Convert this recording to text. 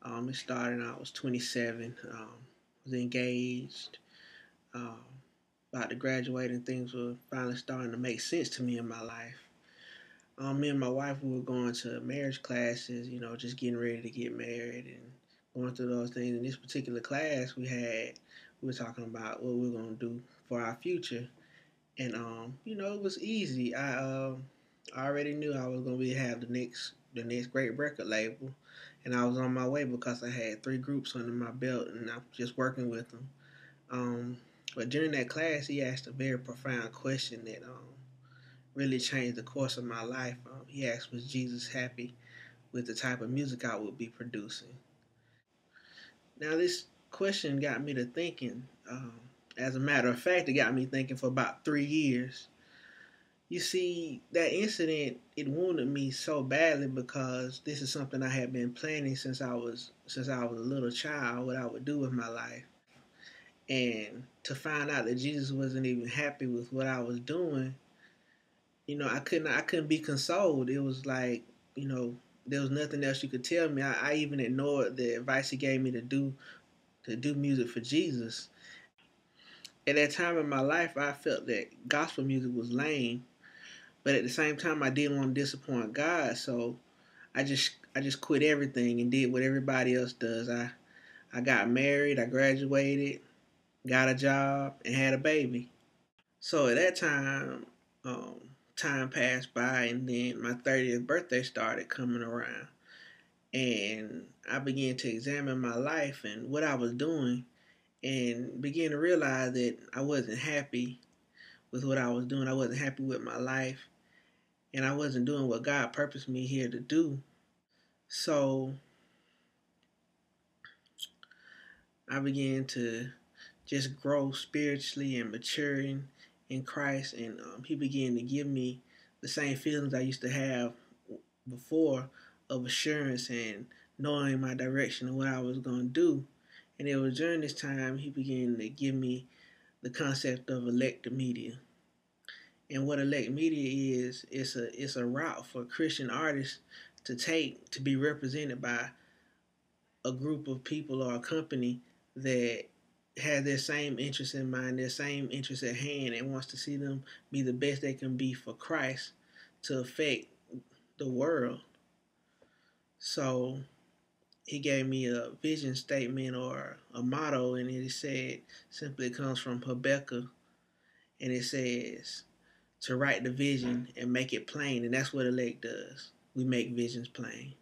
It started when I was 27. Was engaged, um, about to graduate, and things were finally starting to make sense to me in my life. Me and my wife, we were going to marriage classes, just getting ready to get married and going through those things. In this particular class, we were talking about what we were going to do for our future. And, it was easy. I already knew I was going to have the next great record label. And I was on my way because I had three groups under my belt and I was just working with them. Um, but during that class, he asked a very profound question that really changed the course of my life. He asked, was Jesus happy with the type of music I would be producing? Now, this question got me to thinking. As a matter of fact, it got me thinking for about 3 years. You see, that incident, it wounded me so badly because this is something I had been planning since I was a little child, what I would do with my life. And to find out that Jesus wasn't even happy with what I was doing, I couldn't be consoled. It was like, you know, there was nothing else you could tell me. I even ignored the advice he gave me to do music for Jesus. At that time in my life, I felt that gospel music was lame, but at the same time, I didn't want to disappoint God, so I just quit everything and did what everybody else does. I got married, I graduated, got a job, and had a baby. So at that time, time passed by, and then my 30th birthday started coming around, and I began to examine my life and what I was doing, and began to realize that I wasn't happy with what I was doing. I wasn't happy with my life, and I wasn't doing what God purposed me here to do. So I began to just grow spiritually and maturing in Christ, and He began to give me the same feelings I used to have before of assurance and knowing my direction and what I was going to do. And it was during this time He began to give me the concept of elect media. And what elect media is, it's a route for Christian artists to take to be represented by a group of people or a company that has their same interests in mind, their same interests at hand, and wants to see them be the best they can be for Christ to affect the world. So he gave me a vision statement or a motto, and it said simply it comes from Habakkuk, and it says to write the vision and make it plain, and that's what elect does. We make visions plain.